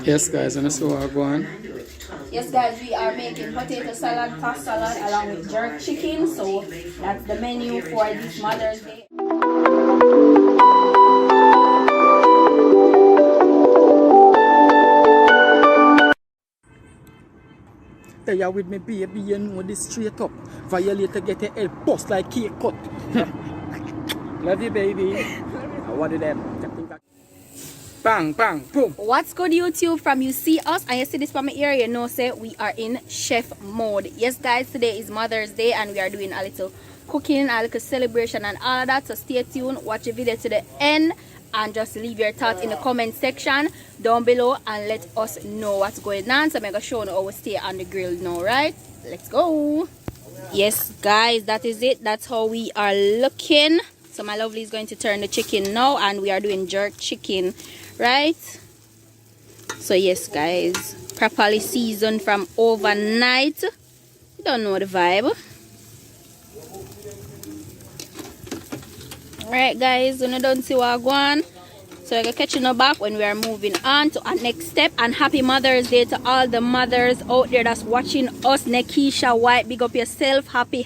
Yes, guys, and so we're going. Yes, guys, we are making potato salad, tossed salad, along with jerk chicken. So that's the menu for this Mother's Day. They are with me, baby, you know this straight up. Violator get a head bust like cake cut. Love you, baby. What do them? Bang, bang, boom. What's good, YouTube? From you see us and you see this from my ear, you know, say we are in chef mode. Yes, guys, today is Mother's Day and we are doing a little cooking, a little celebration and all of that. So stay tuned, watch the video to the end and just leave your thoughts in the comment section down below and let us know what's going on. So I'm going to show you how we stay on the grill now, right? Let's go. Yes, guys, that is it. That's how we are looking. So my lovely is going to turn the chicken now and we are doing jerk chicken, right? So yes, guys, properly seasoned from overnight. You don't know the vibe. Alright, guys, when you don't see what I want, so we're catching up back when we are moving on to our next step. And happy Mother's Day to all the mothers out there that's watching us. Nekisha White, big up yourself. Happy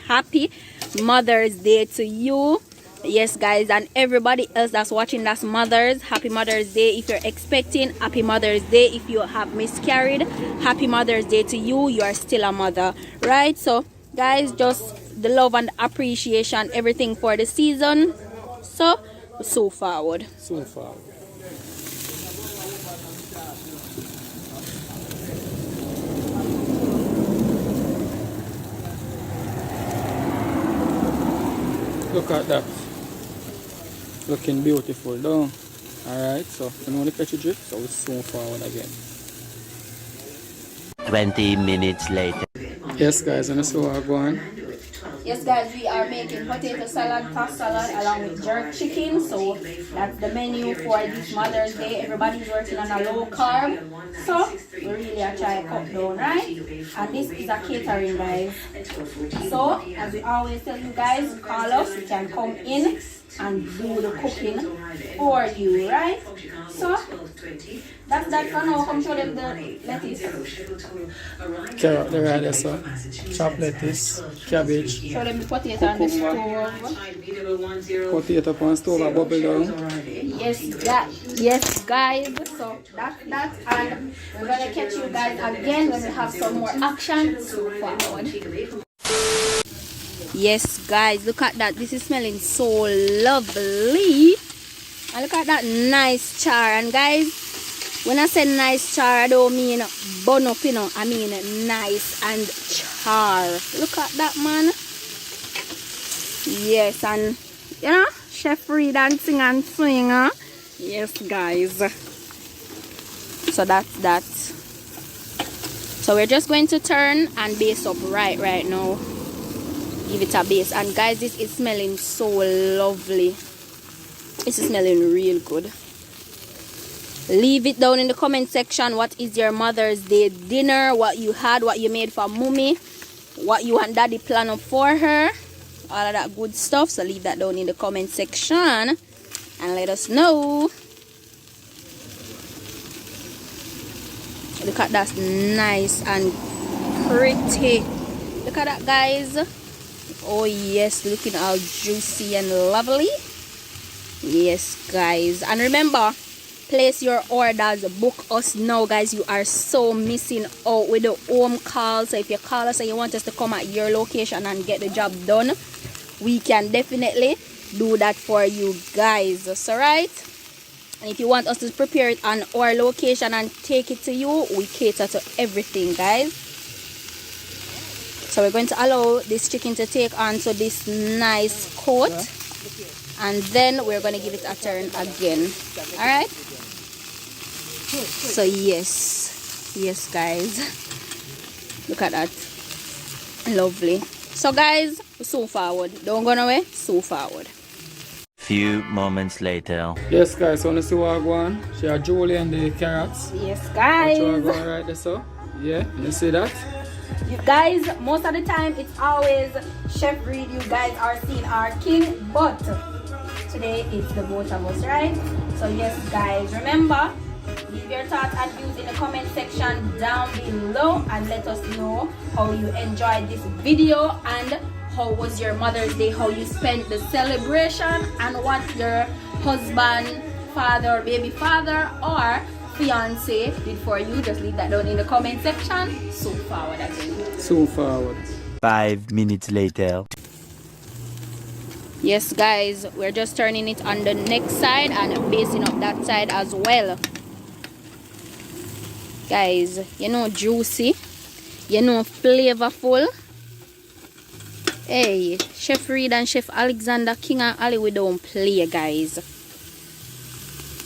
Mother's Day to you. Yes, guys, and everybody else that's watching, that's mothers. Happy Mother's Day if you're expecting. Happy Mother's Day if you have miscarried. Happy Mother's Day to you. You are still a mother, right? So guys, just the love and appreciation, everything for the season. So forward. So forward. Look at that. Looking beautiful though. Alright, so you know the catch a drift, so we'll soon forward again. 20 minutes later. Yes, guys, and so we're going. Yes, guys, we are making potato salad, tossed salad, along with jerk chicken. So that's the menu for this Mother's Day. Everybody's working on a low carb, so we really are trying to cut down, right? And this is a catering, guys. So as we always tell you guys, call us. We can come in and do the cooking for you, right? So that's that for now. Come show them the lettuce. Carrot, the right there, so. Chopped lettuce, cabbage. Show them the potato on the stove. Potato on stove, a bubble down. Yes, guys. So that's that, and we're gonna catch you guys again when we have some more action. So forward. Yes, guys, look at that. This is smelling so lovely. And look at that nice char. And guys, when I say nice char, I don't mean bun up, you know. I mean nice and char. Look at that, man. Yes, and you know, Chef Reed dancing and swing, huh? Yes, guys. So that's that. So we're just going to turn and base up right now. Give it a base. And guys, this is smelling so lovely. This is smelling real good. Leave it down in the comment section. What is your Mother's Day dinner? What you had, what you made for mommy, what you and daddy plan up for her, all of that good stuff. So leave that down in the comment section and let us know. Look at that, nice and pretty. Look at that, guys. Oh yes, looking all juicy and lovely. Yes, guys, and remember, place your orders, book us now, guys. You are so missing out with the home call. So if you call us and you want us to come at your location and get the job done, we can definitely do that for you guys. So right, and if you want us to prepare it on our location and take it to you, we cater to everything, guys. So we're going to allow this chicken to take on to this nice coat, and then we're going to give it a turn again. All right. So yes, guys, look at that, lovely. So guys, so forward, don't go away, so forward. Few moments later. Yes, guys, so let's see what I go on. She are Julie and the carrots. Yes, guys. What you go on right there, so yeah, you see that. You guys, most of the time it's always Chef Reed. You guys are seeing our king, but today it's the both of us, right? So yes, guys, remember, Leave your thoughts and views in the comment section down below and let us know how you enjoyed this video and how was your Mother's Day, how you spent the celebration, and what your husband, father, baby father, or fiance did for you. Just leave that down in the comment section. So forward again. So forward. 5 minutes later. Yes guys, we're just turning it on the next side and basting up that side as well. Guys, you know, juicy, you know, flavorful. Hey, Chef Reed and Chef Alexander, King and Ali, we don't play, guys.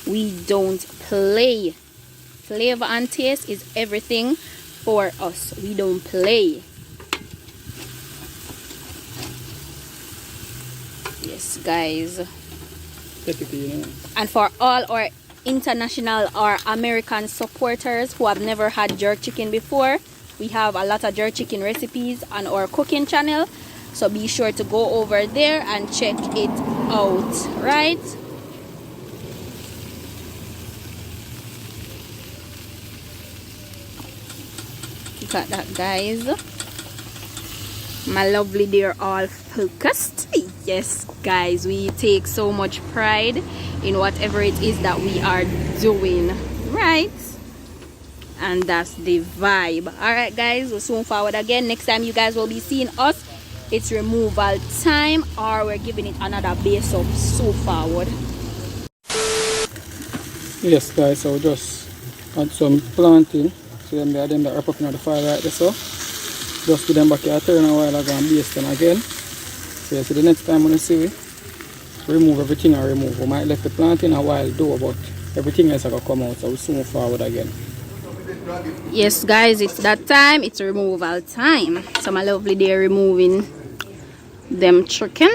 We don't play. Flavor and taste is everything for us. We don't play. Yes, guys. And for all our international or American supporters who have never had jerk chicken before, we have a lot of jerk chicken recipes on our cooking channel. So be sure to go over there and check it out, right? Look at that, guys. My lovely, they're all focused. Yes, guys, we take so much pride in whatever it is that we are doing, right? And that's the vibe. All right, guys, we'll soon forward again. Next time you guys will be seeing us, it's removal time, or we're giving it another base up. So forward. Yes guys, so just add some planting. So then they are them that wrap up in the fire right there, so just put them back here, turn a while ago and baste them again. So yeah, so the next time when you see we remove everything I remove. We might left the planting a while though, but everything else is going to come out, so we'll soon forward again. Yes guys, it's that time. It's removal time. So my lovely, they're removing them chicken.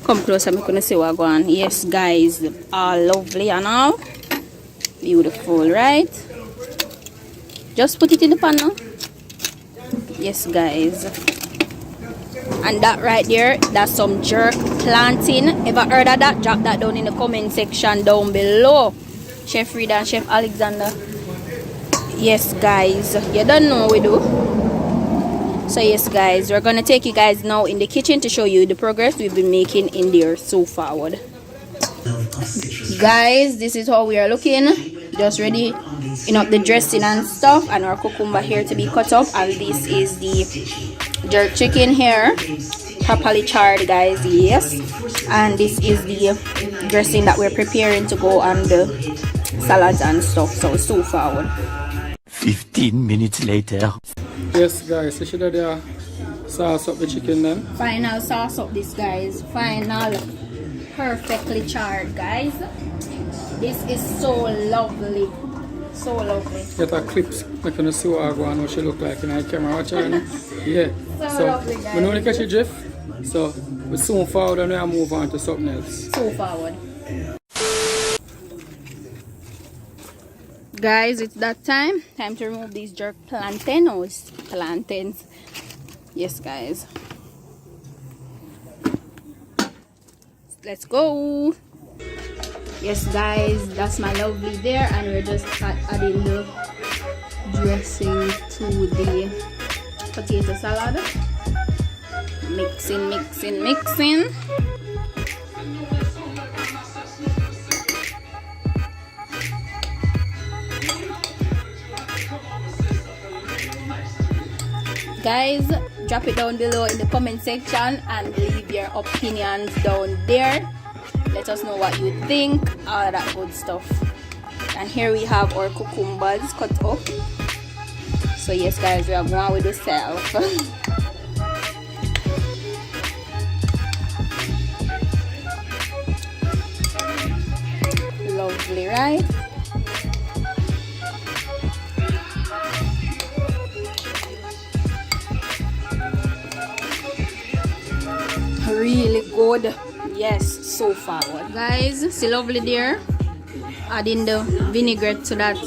Come closer, I'm gonna see what go on. Yes guys, all lovely and all beautiful, right? Just put it in the pan now. Yes guys, and that right there, that's some jerk planting. Ever heard of that? Drop that down in the comment section down below. Chef Reed and Chef Alexander. Yes guys, you don't know what we do. So yes guys, we're gonna take you guys now in the kitchen to show you the progress we've been making in there so forward. Guys, this is how we are looking. Just ready up the dressing and stuff, and our cucumber here to be cut up, and this is the jerk chicken here, properly charred guys. Yes, and this is the dressing that we're preparing to go on the salads and stuff. So forward. 15 minutes later. Yes guys, so should have sauce up the chicken then. Final sauce up this guys. Final perfectly charred guys. This is so lovely. So lovely. Get a clips, I can see what she look like in the camera. Watch her. Yeah. So lovely guys. We know to catch your drift. So we soon forward and we move on to something else. So forward. Guys, it's that time to remove these jerk plantains. Yes guys, let's go. Yes guys, that's my lovely there, and we're just adding the dressing to the potato salad. Mixing. Guys, drop it down below in the comment section and leave your opinions down there. Let us know what you think, all that good stuff. And here we have our cucumbers cut up. So yes guys, we are going with the self. Lovely, right? Really good. Yes, so forward guys. See lovely there, adding the vinaigrette to that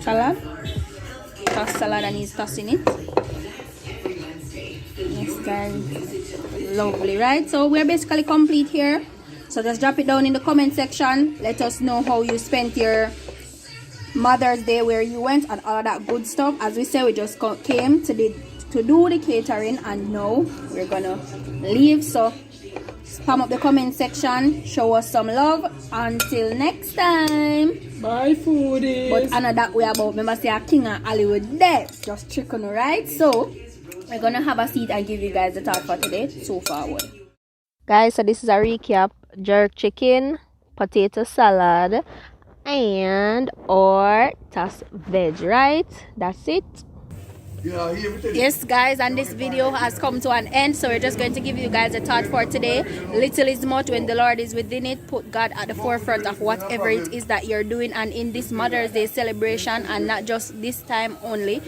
salad. Toss salad and he's tossing it. Yes guys, lovely, right? So we're basically complete here. So just drop it down in the comment section. Let us know how you spent your Mother's Day, where you went, and all of that good stuff. As we say, we just came to do the catering, and now we're gonna leave. So spam up the comment section, show us some love. Until next time. Bye, foodies. But I know that we about, remember say a king of Hollywood there. Just chicken, right? So we're gonna have a seat and give you guys the thought for today. So forward. Guys, so this is a recap. Jerk chicken, potato salad, and or tossed veg, right? That's it. Yes guys, and this video has come to an end, so we're just going to give you guys a thought for today. Little is much when the Lord is within it. Put God at the forefront of whatever it is that you're doing, and in this Mother's Day celebration, and not just this time only,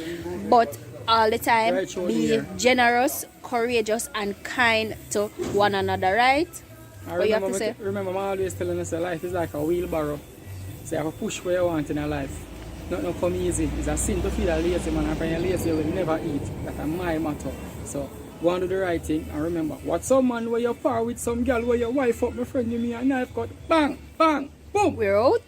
but all the time, be generous, courageous, and kind to one another, right? What you have to say? Remember, I'm always telling us that life is like a wheelbarrow. So you have to push where you want in your life. Nothing come easy. It's a sin to feel a lazy man, and when you're lazy, you will never eat. That's my motto. So go and do the right thing, and remember, what some man where you're far with some girl where your wife up, my friend, you me a knife cut, bang, bang, boom. We're out.